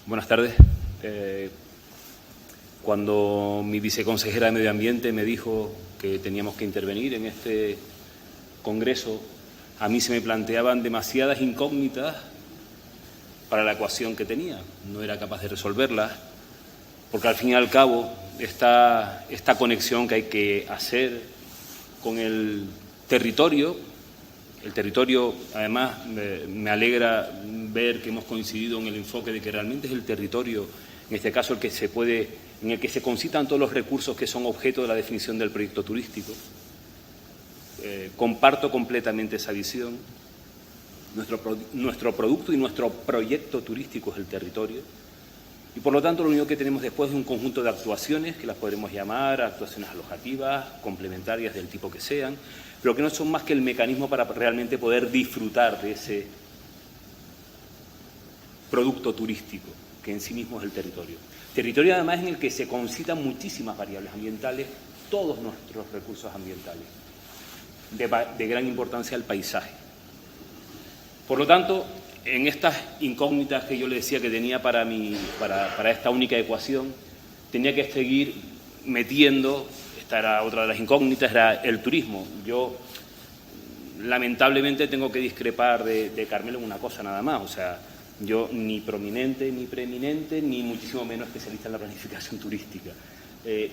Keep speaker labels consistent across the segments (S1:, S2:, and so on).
S1: Buenas tardes. Cuando mi viceconsejera de Medio Ambiente me dijo que teníamos que intervenir en este congreso, a mí se me planteaban demasiadas incógnitas para la ecuación que tenía. No era capaz de resolverlas, porque al fin y al cabo esta conexión que hay que hacer con el territorio, además, me alegra ver que hemos coincidido en el enfoque de que realmente es el territorio, en este caso en el que se concitan todos los recursos que son objeto de la definición del proyecto turístico. Comparto completamente esa visión. Nuestro producto y nuestro proyecto turístico es el territorio. Y por lo tanto lo único que tenemos después es un conjunto de actuaciones que las podremos llamar actuaciones alojativas, complementarias del tipo que sean, pero que no son más que el mecanismo para realmente poder disfrutar de ese producto turístico, que en sí mismo es el territorio. Territorio además en el que se concitan muchísimas variables ambientales, todos nuestros recursos ambientales, de gran importancia el paisaje. Por lo tanto, en estas incógnitas que yo le decía que tenía para esta única ecuación, tenía que seguir metiendo, esta era otra de las incógnitas, era el turismo. Yo, lamentablemente, tengo que discrepar de Carmelo en una cosa nada más, o sea, yo ni prominente, ni preeminente, ni muchísimo menos especialista en la planificación turística.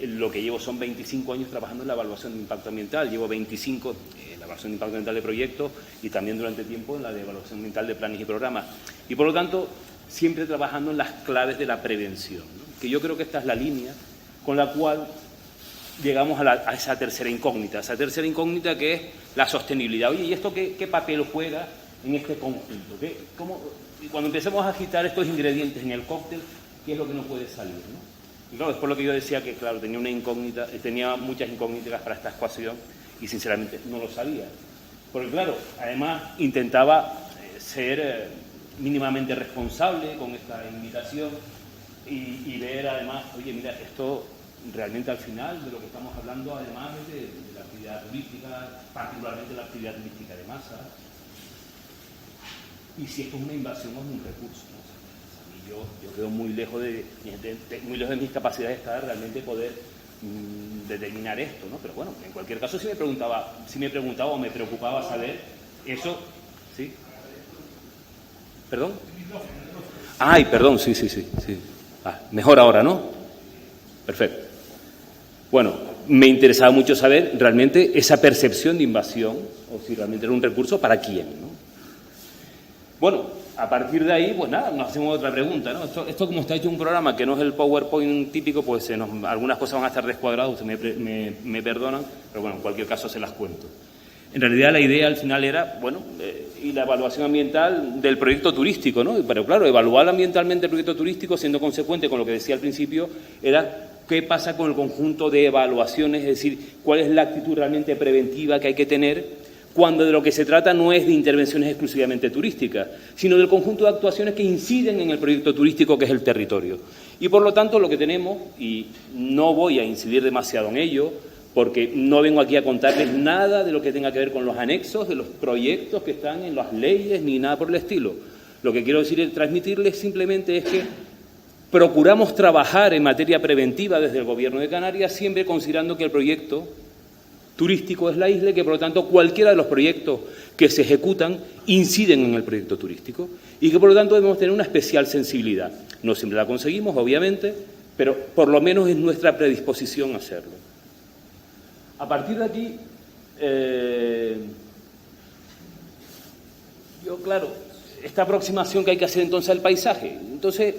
S1: Lo que llevo son 25 años trabajando en la evaluación de impacto ambiental. Llevo 25 en la evaluación de impacto ambiental de proyectos y también durante tiempo en la de evaluación ambiental de planes y programas. Y por lo tanto, siempre trabajando en las claves de la prevención, ¿no? Que yo creo que esta es la línea con la cual llegamos a esa tercera incógnita. Esa tercera incógnita que es la sostenibilidad. Oye, ¿y esto qué papel juega en este conjunto? Cuando empecemos a agitar estos ingredientes en el cóctel, ¿qué es lo que nos puede salir, ¿no? Y claro, después lo que yo decía que, claro, tenía muchas incógnitas para esta ecuación y, sinceramente, no lo sabía. Porque, claro, además intentaba ser mínimamente responsable con esta invitación y ver, además, oye, mira, esto realmente al final de lo que estamos hablando, además, es de la actividad turística, particularmente la actividad turística de masa. Y si esto es una invasión o es un recurso, ¿no? Yo quedo muy lejos de mis capacidades para realmente poder determinar esto, ¿no? Pero bueno, en cualquier caso, si me preguntaba o me preocupaba saber eso, ¿sí? ¿Perdón? Ay, perdón, sí. Mejor ahora, ¿no? Perfecto. Bueno, me interesaba mucho saber realmente esa percepción de invasión, o si realmente era un recurso, ¿para quién, no? Bueno, a partir de ahí, pues nada, nos hacemos otra pregunta, ¿no? Esto como está hecho un programa que no es el PowerPoint típico, pues algunas cosas van a estar descuadradas, ustedes me perdonan, pero bueno, en cualquier caso se las cuento. En realidad la idea al final era, y la evaluación ambiental del proyecto turístico, ¿no? Pero claro, evaluar ambientalmente el proyecto turístico, siendo consecuente con lo que decía al principio, era qué pasa con el conjunto de evaluaciones, es decir, cuál es la actitud realmente preventiva que hay que tener cuando de lo que se trata no es de intervenciones exclusivamente turísticas, sino del conjunto de actuaciones que inciden en el proyecto turístico, que es el territorio. Y por lo tanto lo que tenemos, y no voy a incidir demasiado en ello, porque no vengo aquí a contarles nada de lo que tenga que ver con los anexos de los proyectos que están en las leyes, ni nada por el estilo. Lo que quiero decir, transmitirles simplemente es que procuramos trabajar en materia preventiva desde el Gobierno de Canarias, siempre considerando que el proyecto turístico es la isla y que, por lo tanto, cualquiera de los proyectos que se ejecutan inciden en el proyecto turístico y que, por lo tanto, debemos tener una especial sensibilidad. No siempre la conseguimos, obviamente, pero por lo menos es nuestra predisposición a hacerlo. A partir de aquí, claro, esta aproximación que hay que hacer entonces al paisaje. Entonces,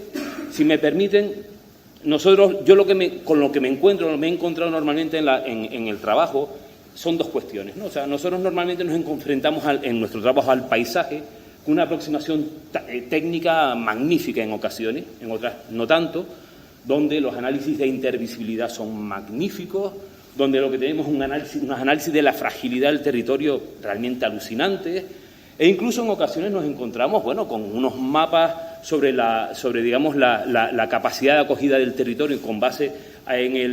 S1: si me permiten, con lo que me he encontrado normalmente en el trabajo, son dos cuestiones, ¿no? O sea, nosotros normalmente nos enfrentamos en nuestro trabajo al paisaje con una aproximación técnica magnífica en ocasiones, en otras no tanto, donde los análisis de intervisibilidad son magníficos, donde lo que tenemos es unos análisis de la fragilidad del territorio realmente alucinantes, e incluso en ocasiones nos encontramos, con unos mapas sobre la capacidad de acogida del territorio con base en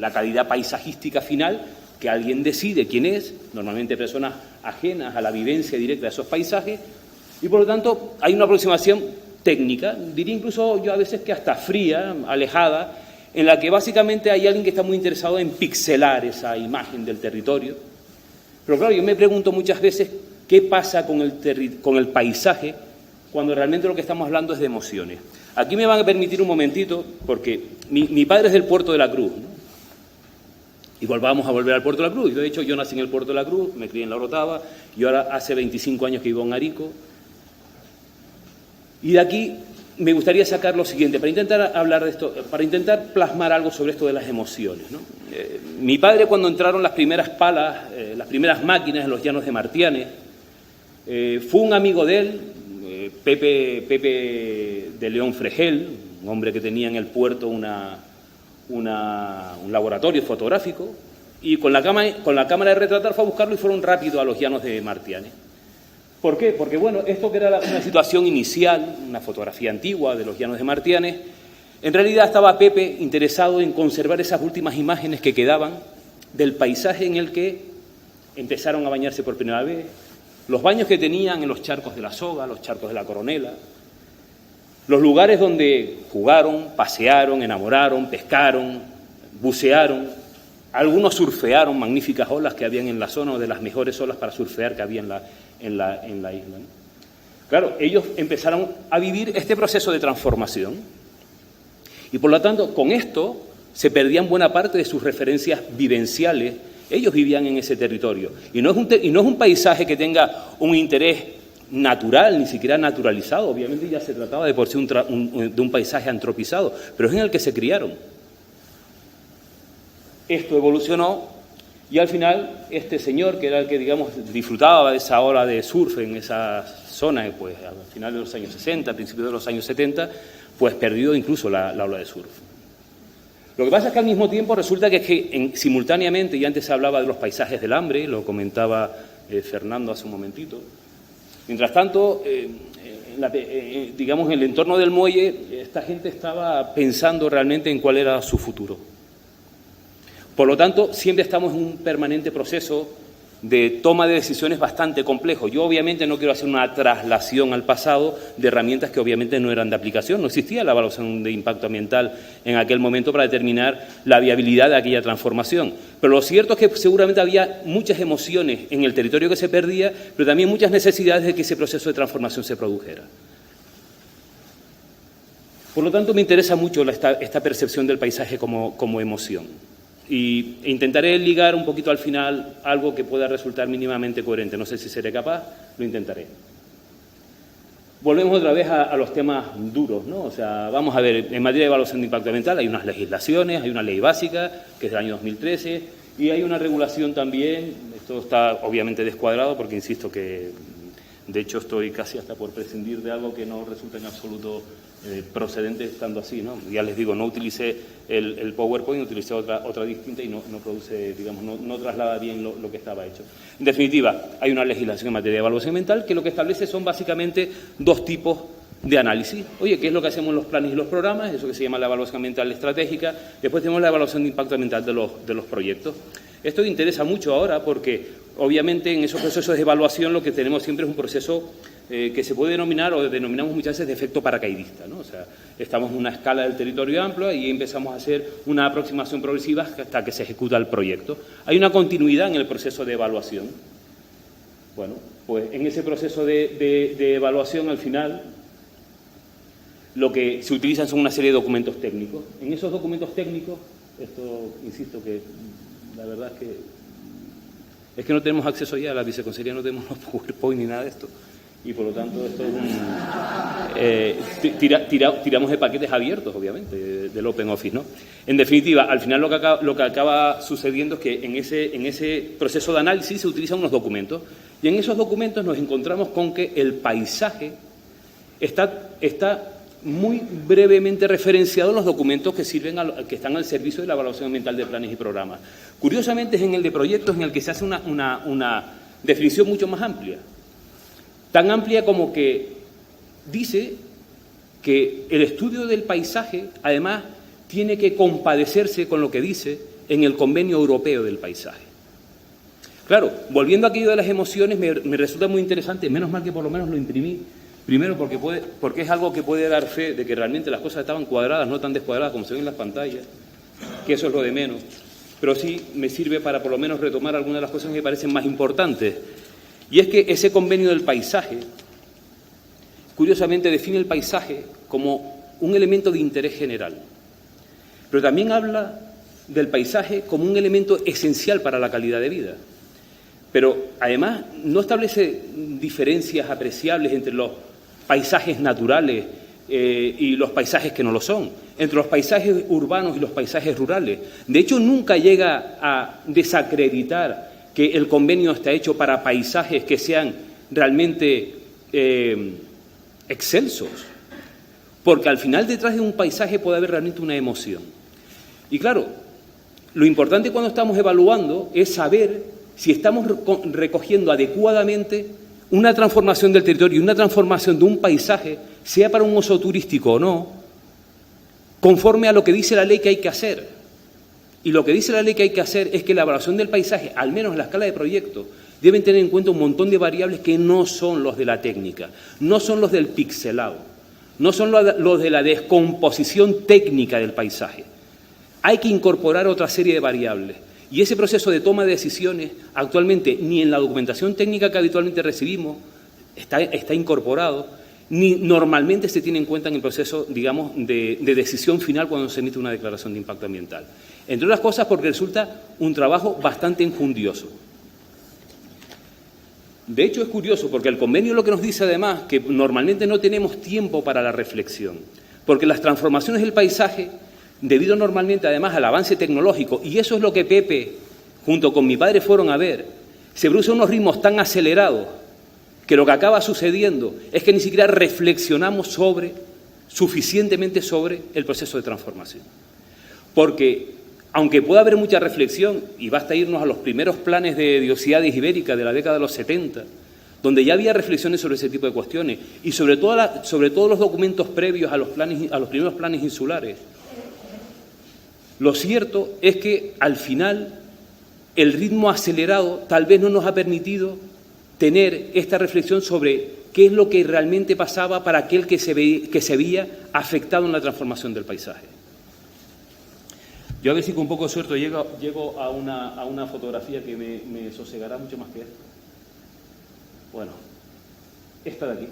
S1: la calidad paisajística final, que alguien decide quién es, normalmente personas ajenas a la vivencia directa de esos paisajes, Y por lo tanto hay una aproximación técnica, diría incluso yo a veces que hasta fría, alejada, en la que básicamente hay alguien que está muy interesado en pixelar esa imagen del territorio. Pero claro, yo me pregunto muchas veces qué pasa con el paisaje cuando realmente lo que estamos hablando es de emociones. Aquí me van a permitir un momentito, porque mi padre es del Puerto de la Cruz, ¿no? Igual vamos a volver al Puerto de la Cruz. De hecho, yo nací en el Puerto de la Cruz, me crié en La Orotava, y ahora hace 25 años que vivo en Arico. Y de aquí me gustaría sacar lo siguiente, para intentar hablar de esto, para intentar plasmar algo sobre esto de las emociones, ¿no? Mi padre, cuando entraron las primeras palas, las primeras máquinas en los llanos de Martianes, fue un amigo de él, Pepe de León Fregel, un hombre que tenía en el puerto un laboratorio fotográfico, y con la cámara de retratar fue a buscarlo y fueron rápido a los llanos de Martianes. ¿Por qué? Porque, bueno, esto que era una situación inicial, una fotografía antigua de los llanos de Martianes, en realidad estaba Pepe interesado en conservar esas últimas imágenes que quedaban del paisaje en el que empezaron a bañarse por primera vez, los baños que tenían en los charcos de la Soga, los charcos de la Coronela, los lugares donde jugaron, pasearon, enamoraron, pescaron, bucearon, algunos surfearon, magníficas olas que habían en la zona, o de las mejores olas para surfear que había en la isla, ¿no? Claro, ellos empezaron a vivir este proceso de transformación y, por lo tanto, con esto se perdían buena parte de sus referencias vivenciales. Ellos vivían en ese territorio y no es un paisaje que tenga un interés natural, ni siquiera naturalizado. Obviamente ya se trataba de por sí de un paisaje antropizado, pero es en el que se criaron. Esto evolucionó y al final este señor, que era el que, digamos, disfrutaba de esa ola de surf en esa zona, pues al final de los años 60, a principios de los años 70, pues perdió incluso la ola de surf. Lo que pasa es que al mismo tiempo resulta que simultáneamente, y antes se hablaba de los paisajes del hambre, lo comentaba Fernando hace un momentito, mientras tanto, digamos, en el entorno del muelle, esta gente estaba pensando realmente en cuál era su futuro. Por lo tanto, siempre estamos en un permanente proceso de toma de decisiones bastante complejo. Yo obviamente no quiero hacer una traslación al pasado de herramientas que obviamente no eran de aplicación. No existía la evaluación de impacto ambiental en aquel momento para determinar la viabilidad de aquella transformación. Pero lo cierto es que seguramente había muchas emociones en el territorio que se perdía, pero también muchas necesidades de que ese proceso de transformación se produjera. Por lo tanto, me interesa mucho esta percepción del paisaje como emoción. Y intentaré ligar un poquito al final algo que pueda resultar mínimamente coherente. No sé si seré capaz, lo intentaré. Volvemos otra vez a los temas duros, ¿no? O sea, vamos a ver, en materia de evaluación de impacto ambiental hay unas legislaciones, hay una ley básica, que es del año 2013, y hay una regulación también. Esto está obviamente descuadrado porque insisto que, de hecho, estoy casi hasta por prescindir de algo que no resulta en absoluto procedente estando así, ¿no? Ya les digo, no utilicé el PowerPoint, utilicé otra distinta y no produce, digamos, no traslada bien lo que estaba hecho. En definitiva, hay una legislación en materia de evaluación ambiental que lo que establece son básicamente dos tipos de análisis. Oye, ¿qué es lo que hacemos en los planes y los programas? Eso que se llama la evaluación ambiental estratégica. Después tenemos la evaluación de impacto ambiental de los proyectos. Esto interesa mucho ahora porque, obviamente, en esos procesos de evaluación lo que tenemos siempre es un proceso que se puede denominar, o denominamos muchas veces, de efecto paracaidista, ¿no? O sea, estamos en una escala del territorio amplia y empezamos a hacer una aproximación progresiva hasta que se ejecuta el proyecto. Hay una continuidad en el proceso de evaluación. Bueno, pues en ese proceso de evaluación, al final, lo que se utilizan son una serie de documentos técnicos. En esos documentos técnicos, esto, insisto, que la verdad es que no tenemos acceso ya a la viceconsejería, no tenemos los PowerPoint ni nada de esto. Y por lo tanto esto es tiramos de paquetes abiertos, obviamente, del Open Office, ¿no? En definitiva, al final lo que acaba sucediendo es que en ese proceso de análisis se utilizan unos documentos y en esos documentos nos encontramos con que el paisaje está muy brevemente referenciado en los documentos que están al servicio de la evaluación ambiental de planes y programas. Curiosamente es en el de proyectos en el que se hace una definición mucho más amplia. Tan amplia como que dice que el estudio del paisaje, además, tiene que compadecerse con lo que dice en el Convenio Europeo del Paisaje. Claro, volviendo a aquello de las emociones, me resulta muy interesante, menos mal que por lo menos lo imprimí, primero porque es algo que puede dar fe de que realmente las cosas estaban cuadradas, no tan descuadradas como se ven en las pantallas, que eso es lo de menos, pero sí me sirve para por lo menos retomar algunas de las cosas que me parecen más importantes. Y es que ese convenio del paisaje, curiosamente define el paisaje como un elemento de interés general, pero también habla del paisaje como un elemento esencial para la calidad de vida. Pero además no establece diferencias apreciables entre los paisajes naturales y los paisajes que no lo son, entre los paisajes urbanos y los paisajes rurales. De hecho, nunca llega a desacreditar que el convenio está hecho para paisajes que sean realmente excelsos, porque al final detrás de un paisaje puede haber realmente una emoción. Y claro, lo importante cuando estamos evaluando es saber si estamos recogiendo adecuadamente una transformación del territorio y una transformación de un paisaje, sea para un uso turístico o no, conforme a lo que dice la ley que hay que hacer. Y lo que dice la ley que hay que hacer es que la evaluación del paisaje, al menos en la escala de proyecto, deben tener en cuenta un montón de variables que no son los de la técnica, no son los del pixelado, no son los de la descomposición técnica del paisaje. Hay que incorporar otra serie de variables. Y ese proceso de toma de decisiones actualmente ni en la documentación técnica que habitualmente recibimos está incorporado, ni normalmente se tiene en cuenta en el proceso, digamos, de decisión final cuando se emite una declaración de impacto ambiental. Entre otras cosas porque resulta un trabajo bastante enjundioso. De hecho, es curioso porque el convenio lo que nos dice además que normalmente no tenemos tiempo para la reflexión, porque las transformaciones del paisaje, debido normalmente además al avance tecnológico, y eso es lo que Pepe, junto con mi padre, fueron a ver, se produce unos ritmos tan acelerados que lo que acaba sucediendo es que ni siquiera reflexionamos suficientemente sobre el proceso de transformación. Porque, aunque pueda haber mucha reflexión, y basta irnos a los primeros planes de Diosíades Ibérica de la década de los 70, donde ya había reflexiones sobre ese tipo de cuestiones, y sobre todo los documentos previos a los primeros planes insulares, lo cierto es que, al final, el ritmo acelerado tal vez no nos ha permitido tener esta reflexión sobre qué es lo que realmente pasaba para aquel que se veía afectado en la transformación del paisaje. Yo a ver si con un poco de suerte llego a una fotografía que me sosegará mucho más que esta. Bueno, esta de aquí.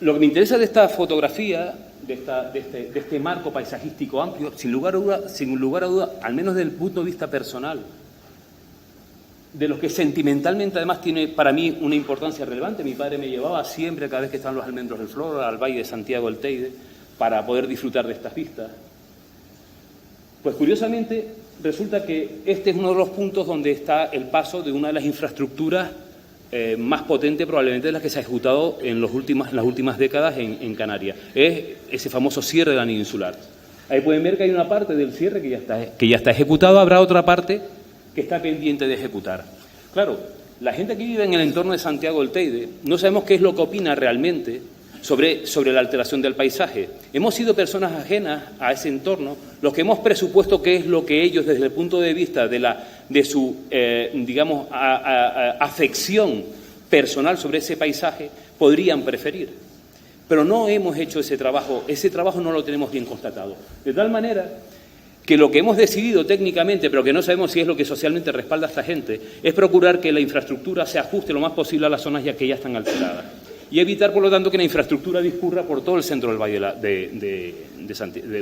S1: Lo que me interesa de esta fotografía, de este marco paisajístico amplio, sin lugar a duda, al menos desde el punto de vista personal, de los que sentimentalmente además tiene para mí una importancia relevante. Mi padre me llevaba siempre, cada vez que estaban los almendros del Flor, al Valle de Santiago del Teide, para poder disfrutar de estas vistas. Pues curiosamente resulta que este es uno de los puntos donde está el paso de una de las infraestructuras más potente probablemente de las que se ha ejecutado en las últimas décadas en Canarias. Es ese famoso cierre del anillo insular. Ahí pueden ver que hay una parte del cierre que ya está ejecutado, habrá otra parte que está pendiente de ejecutar. Claro, la gente que vive en el entorno de Santiago del Teide no sabemos qué es lo que opina realmente sobre la alteración del paisaje. Hemos sido personas ajenas a ese entorno los que hemos presupuesto qué es lo que ellos, desde el punto de vista de su digamos, afección personal sobre ese paisaje, podrían preferir. Pero no hemos hecho ese trabajo no lo tenemos bien constatado. De tal manera que lo que hemos decidido técnicamente, pero que no sabemos si es lo que socialmente respalda a esta gente, es procurar que la infraestructura se ajuste lo más posible a las zonas que ya están alteradas. Y evitar, por lo tanto, que la infraestructura discurra por todo el centro del Valle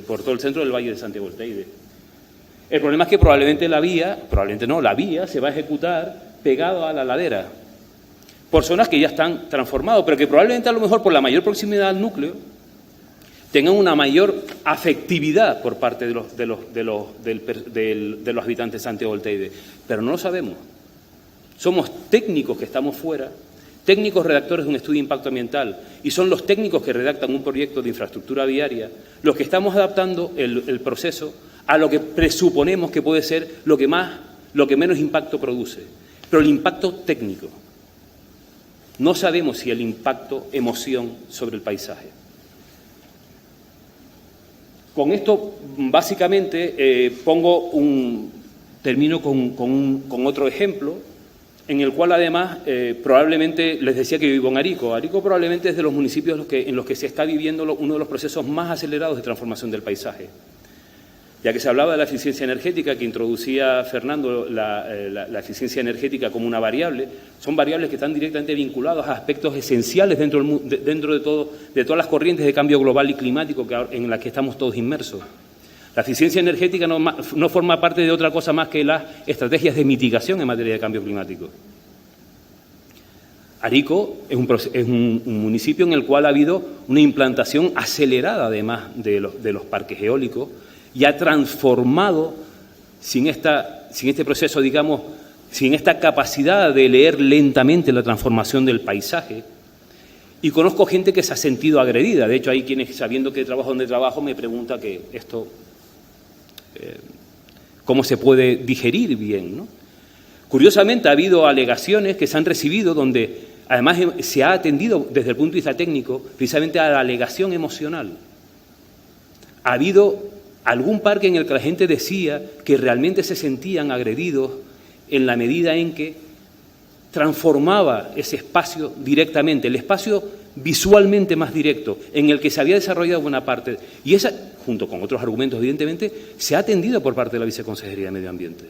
S1: por todo el centro del Valle de Santiago del Teide. El problema es que la vía se va a ejecutar pegado a la ladera, por zonas que ya están transformadas, pero que probablemente a lo mejor por la mayor proximidad al núcleo tengan una mayor afectividad por parte de los habitantes de Santiago del Teide. Pero no lo sabemos. Somos técnicos que estamos fuera, técnicos redactores de un estudio de impacto ambiental, y son los técnicos que redactan un proyecto de infraestructura viaria los que estamos adaptando el proceso a lo que presuponemos que puede ser lo que menos impacto produce, pero el impacto técnico. No sabemos si el impacto emoción sobre el paisaje. Con esto, básicamente, termino con otro ejemplo, en el cual, además, probablemente, les decía que yo vivo en Arico. Arico probablemente es de los municipios en los que se está viviendo uno de los procesos más acelerados de transformación del paisaje. Ya que se hablaba de la eficiencia energética, que introducía Fernando la eficiencia energética como una variable, son variables que están directamente vinculadas a aspectos esenciales dentro de todas las corrientes de cambio global y climático en las que estamos todos inmersos. La eficiencia energética no forma parte de otra cosa más que las estrategias de mitigación en materia de cambio climático. Arico es un municipio en el cual ha habido una implantación acelerada, además, de los parques eólicos, y ha transformado, sin este proceso, digamos, sin esta capacidad de leer lentamente la transformación del paisaje. Y conozco gente que se ha sentido agredida. De hecho, hay quienes, sabiendo que trabajo donde trabajo, me pregunta que esto, cómo se puede digerir bien, ¿no? Curiosamente, ha habido alegaciones que se han recibido donde, además, se ha atendido desde el punto de vista técnico precisamente a la alegación emocional. Ha habido algún parque en el que la gente decía que realmente se sentían agredidos en la medida en que transformaba ese espacio directamente, el espacio visualmente más directo, en el que se había desarrollado buena parte. Y esa, junto con otros argumentos, evidentemente, se ha atendido por parte de la Viceconsejería de Medio Ambiente.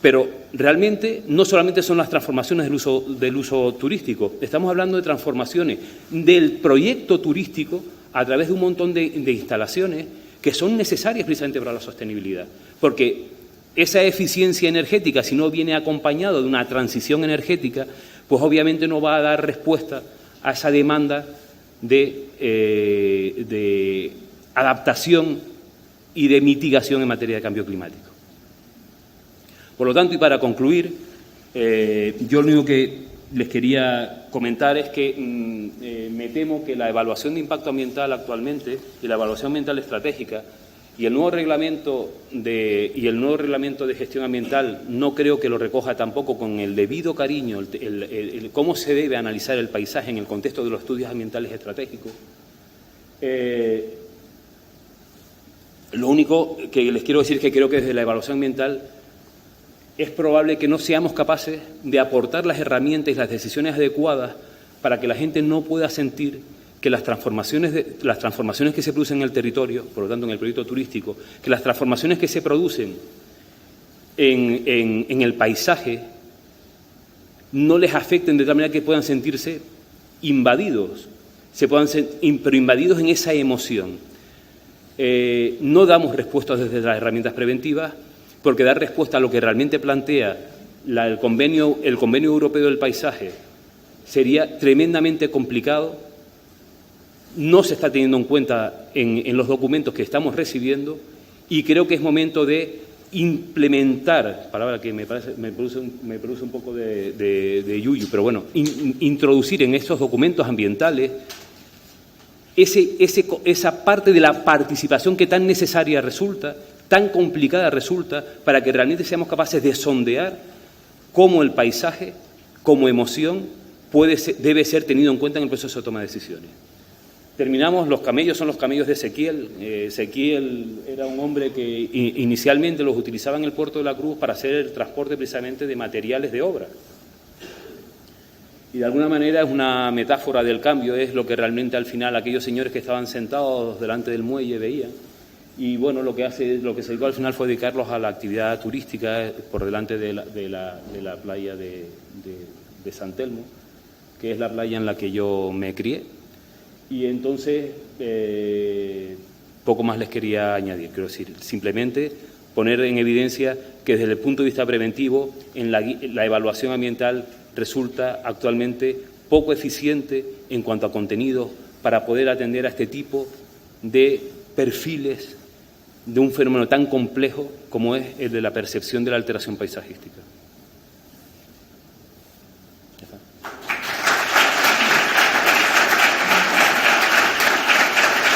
S1: Pero realmente no solamente son las transformaciones del uso turístico, estamos hablando de transformaciones del proyecto turístico a través de un montón de instalaciones que son necesarias precisamente para la sostenibilidad. Porque esa eficiencia energética, si no viene acompañado de una transición energética, pues obviamente no va a dar respuesta a esa demanda de adaptación y de mitigación en materia de cambio climático. Por lo tanto, y para concluir, yo lo único que les quería comentar es que me temo que la evaluación de impacto ambiental actualmente y la evaluación ambiental estratégica y el nuevo reglamento de gestión ambiental no creo que lo recoja tampoco con el debido cariño cómo se debe analizar el paisaje en el contexto de los estudios ambientales estratégicos. Lo único que les quiero decir es que creo que desde la evaluación ambiental es probable que no seamos capaces de aportar las herramientas y las decisiones adecuadas para que la gente no pueda sentir que las transformaciones que se producen en el territorio, por lo tanto en el proyecto turístico, que las transformaciones que se producen en el paisaje no les afecten de tal manera que puedan sentirse invadidos, pero invadidos en esa emoción. No damos respuestas desde las herramientas preventivas, porque dar respuesta a lo que realmente plantea el Convenio Europeo del Paisaje sería tremendamente complicado. No se está teniendo en cuenta en los documentos que estamos recibiendo y creo que es momento de implementar, palabra que me produce un poco de yuyu, pero bueno, introducir en estos documentos ambientales esa parte de la participación que tan necesaria resulta, tan complicada resulta, para que realmente seamos capaces de sondear cómo el paisaje, como emoción, debe ser tenido en cuenta en el proceso de toma de decisiones. Terminamos, los camellos son los camellos de Ezequiel. Ezequiel era un hombre que inicialmente los utilizaba en el puerto de la Cruz para hacer el transporte precisamente de materiales de obra. Y de alguna manera es una metáfora del cambio, es lo que realmente al final aquellos señores que estaban sentados delante del muelle veían. Y bueno, lo que se dedicó al final fue dedicarlos a la actividad turística por delante de la playa de San Telmo, que es la playa en la que yo me crié. Y entonces, poco más les quería añadir. Quiero decir, simplemente poner en evidencia que desde el punto de vista preventivo, la evaluación ambiental resulta actualmente poco eficiente en cuanto a contenidos para poder atender a este tipo de perfiles de un fenómeno tan complejo como es el de la percepción de la alteración paisajística.